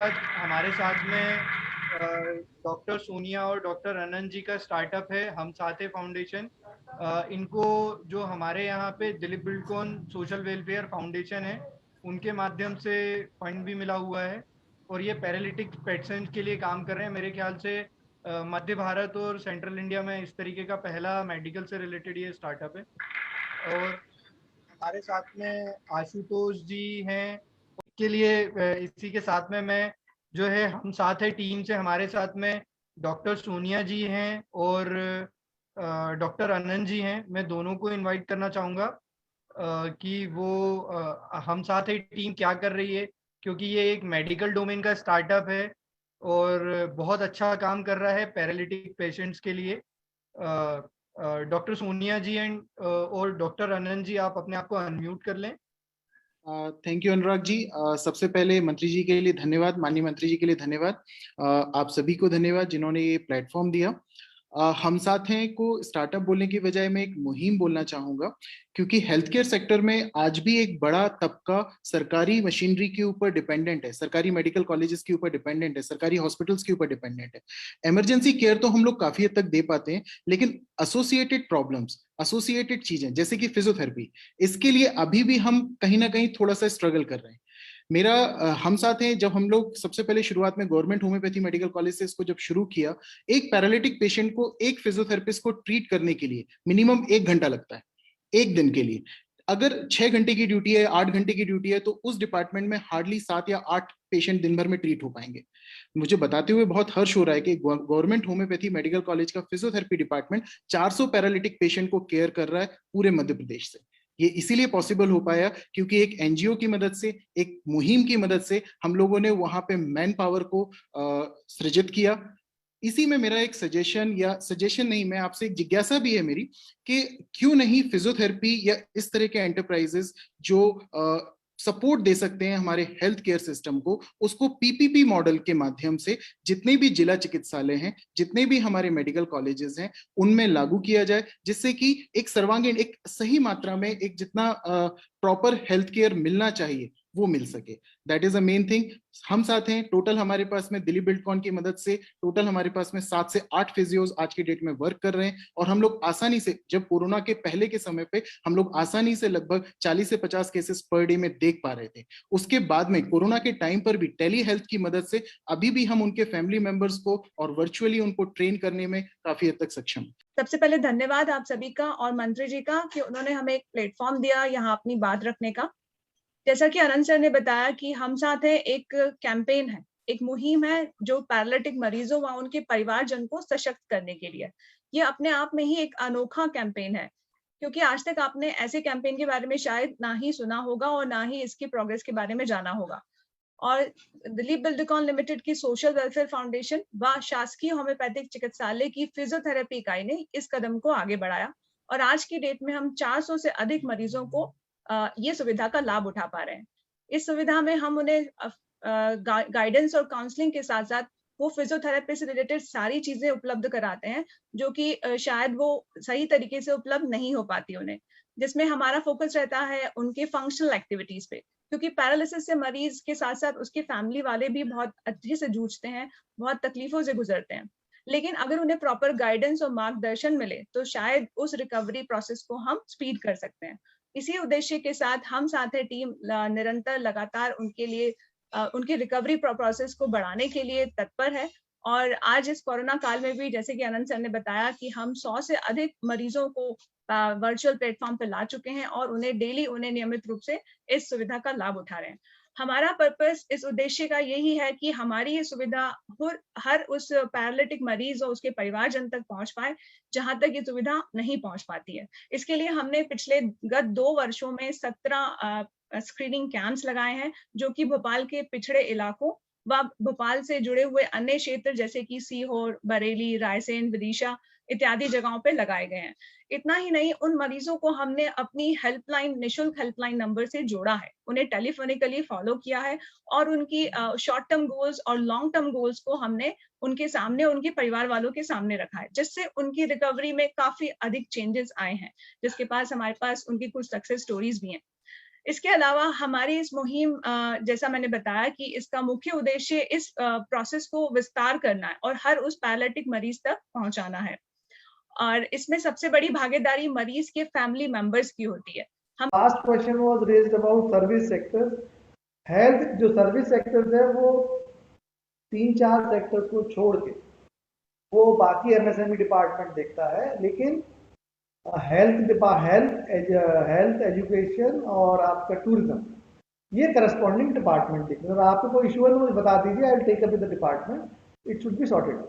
आज हमारे साथ में डॉक्टर सोनिया और डॉक्टर अनंत जी का स्टार्टअप है हम साथ है फाउंडेशन। इनको जो हमारे यहाँ पे Dilip Buildcon social welfare foundation है उनके माध्यम से फंड भी मिला हुआ है और ये पैरालिटिक पेशेंट के लिए काम कर रहे हैं। मेरे ख्याल से मध्य भारत और सेंट्रल इंडिया में इस तरीके का पहला मेडिकल से रिलेटेड ये स्टार्टअप है। और हमारे साथ में आशुतोष जी हैं के लिए इसी के साथ में मैं जो है हम साथ है टीम से हमारे साथ में डॉक्टर सोनिया जी हैं और डॉक्टर अनंत जी हैं। मैं दोनों को इनवाइट करना चाहूँगा कि वो हम साथ है टीम क्या कर रही है, क्योंकि ये एक मेडिकल डोमेन का स्टार्टअप है और बहुत अच्छा काम कर रहा है पैरालिटिक पेशेंट्स के लिए। डॉक्टर सोनिया जी एंड और डॉक्टर अनंत जी, आप अपने आप को अनम्यूट कर लें। Thank you Anurag ji. सबसे पहले मंत्री जी के लिए धन्यवाद, माननीय मंत्री जी के लिए धन्यवाद। आप सभी को धन्यवाद जिन्होंने ये प्लेटफॉर्म दिया। हम साथ हैं को स्टार्टअप बोलने की बजाय मैं एक मुहिम बोलना चाहूंगा, क्योंकि हेल्थ केयर सेक्टर में आज भी एक बड़ा तबका सरकारी मशीनरी के ऊपर डिपेंडेंट है, सरकारी मेडिकल कॉलेजेस के ऊपर डिपेंडेंट है, सरकारी हॉस्पिटल्स के ऊपर डिपेंडेंट है। इमरजेंसी केयर तो हम लोग काफी हद तक दे पाते हैं, लेकिन एसोसिएटेड प्रॉब्लम्स, एसोसिएटेड चीजें जैसे कि फिजियोथेरेपी, इसके लिए अभी भी हम कहीं ना कहीं थोड़ा सा स्ट्रगल कर रहे हैं। मेरा हम साथ हैं, जब हम लोग सबसे पहले शुरुआत में गवर्नमेंट होम्योपैथी मेडिकल कॉलेज से इसको जब शुरू किया, एक पैरालिटिक पेशेंट को एक फिजियोथेरेपिस्ट को ट्रीट करने के लिए मिनिमम 1 घंटा लगता है एक दिन के लिए। अगर 6 घंटे की ड्यूटी है, 8 घंटे की ड्यूटी है, तो उस डिपार्टमेंट में हार्डली 7 या 8 पेशेंट दिन भर में ट्रीट हो पाएंगे। मुझे बताते हुए बहुत हर्ष हो रहा है कि गवर्नमेंट होम्योपैथी मेडिकल कॉलेज का फिजियोथेरेपी डिपार्टमेंट 400 पैरालिटिक पेशेंट को केयर कर रहा है पूरे मध्य प्रदेश से। ये इसीलिए पॉसिबल हो पाया क्योंकि एक एनजीओ की मदद से, एक मुहिम की मदद से हम लोगों ने वहां पे मैन पावर को सृजित किया। इसी में मेरा एक सजेशन, या सजेशन नहीं, मैं आपसे एक जिज्ञासा भी है मेरी, कि क्यों नहीं फिजियोथेरेपी या इस तरह के एंटरप्राइजेस जो सपोर्ट दे सकते हैं हमारे हेल्थ केयर सिस्टम को, उसको पीपीपी मॉडल के माध्यम से जितने भी जिला चिकित्सालय हैं, जितने भी हमारे मेडिकल कॉलेजेस हैं, उनमें लागू किया जाए, जिससे कि एक सर्वांगीण, एक सही मात्रा में, एक जितना प्रॉपर हेल्थ केयर मिलना चाहिए वो मिल सके। That is a main thing. हम साथ हैं, टोटल हमारे पास में दिलीप बिल्डकॉन की मदद से टोटल हमारे पास में 7 से 8 फिजियोज आज की डेट में वर्क कर रहे हैं। और हम लोग आसानी से, जब कोरोना के पहले के समय पे हम लोग आसानी से लगभग 40 से 50 केसेस पर डे में देख पा रहे थे। उसके बाद में कोरोना के टाइम पर भी टेली हेल्थ की मदद से अभी भी हम उनके फैमिली मेंबर्स को और वर्चुअली उनको ट्रेन करने में काफी हद तक सक्षम हैं। सबसे पहले धन्यवाद आप सभी का और मंत्री जी का कि उन्होंने हमें एक प्लेटफॉर्म दिया यहाँ अपनी बात रखने का। जैसा कि अनंत सर ने बताया कि हम साथ है एक कैंपेन है, एक मुहिम है जो पैरालिटिक मरीजों व उनके परिवारजन को सशक्त करने के लिए। ये अपने आप में ही एक अनोखा कैंपेन है, क्योंकि आज तक आपने ऐसे कैंपेन के बारे में शायद ना ही सुना होगा और ना ही इसकी प्रोग्रेस के बारे में जाना होगा। और दिलीप बिल्डकॉन लिमिटेड की सोशल वेलफेयर फाउंडेशन व शासकीय होम्योपैथिक चिकित्सालय की फिजियोथेरेपी इकाई ने इस कदम को आगे बढ़ाया और आज की डेट में हम 400 से अधिक मरीजों को ये सुविधा का लाभ उठा पा रहे हैं। इस सुविधा में हम उन्हें गाइडेंस और काउंसलिंग के साथ साथ वो फिजियोथेरेपी से रिलेटेड सारी चीजें उपलब्ध कराते हैं जो कि शायद वो सही तरीके से उपलब्ध नहीं हो पाती उन्हें, जिसमें हमारा फोकस रहता है उनके फंक्शनल एक्टिविटीज पे, क्योंकि पैरालिसिस से मरीज के साथ साथ उसके फैमिली वाले भी बहुत अच्छे से जूझते हैं, बहुत तकलीफों से गुजरते हैं। लेकिन अगर उन्हें प्रॉपर गाइडेंस और मार्गदर्शन मिले तो शायद उस रिकवरी प्रोसेस को हम स्पीड कर सकते हैं। इसी उद्देश्य के साथ हम साथ है टीम निरंतर लगातार उनके लिए उनकी रिकवरी प्रोसेस को बढ़ाने के लिए तत्पर है। और आज इस कोरोना काल में भी जैसे कि अनंत सर ने बताया कि हम 100 से अधिक मरीजों को वर्चुअल प्लेटफॉर्म पर ला चुके हैं और उन्हें डेली, उन्हें नियमित रूप से इस सुविधा का लाभ उठा रहे हैं। हमारा पर्पस, इस उद्देश्य का यही है कि हमारी ये सुविधा हर उस पैरालिटिक मरीज और उसके परिवारजन तक पहुंच पाए जहां तक ये सुविधा नहीं पहुंच पाती है। इसके लिए हमने पिछले गत 2 वर्षों में 17 स्क्रीनिंग कैंप्स लगाए हैं, जो कि भोपाल के पिछड़े इलाकों व भोपाल से जुड़े हुए अन्य क्षेत्र जैसे कि सीहोर, बरेली, रायसेन, विदिशा इत्यादि जगहों पे लगाए गए हैं। इतना ही नहीं, उन मरीजों को हमने अपनी हेल्पलाइन, निशुल्क हेल्पलाइन नंबर से जोड़ा है, उन्हें टेलीफोनिकली फॉलो किया है और उनकी शॉर्ट टर्म गोल्स और लॉन्ग टर्म गोल्स को हमने उनके सामने, उनके परिवार वालों के सामने रखा है, जिससे उनकी रिकवरी में काफी अधिक चेंजेस आए हैं, जिसके पास हमारे पास उनकी कुछ सक्सेस स्टोरीज भी हैं। इसके अलावा हमारी इस मुहिम जैसा मैंने बताया कि इसका मुख्य उद्देश्य इस प्रोसेस को विस्तार करना है और हर उस पैरालिटिक मरीज तक पहुंचाना है। और इसमें सबसे बड़ी भागीदारी मरीज के फैमिली मेंबर्स की होती है। हम last question was raised about service sector. Health जो सर्विस सेक्टर्स है वो 3-4 सेक्टर्स को छोड़ के वो बाकी एमएसएमई डिपार्टमेंट देखता है, लेकिन हेल्थ एजुकेशन और आपका टूरिज्म ये करस्पॉन्डिंग डिपार्टमेंट देखते हैं। अगर आपको कोई इशू है तो मुझे बता दीजिए, I will take up with the department, it should be sorted.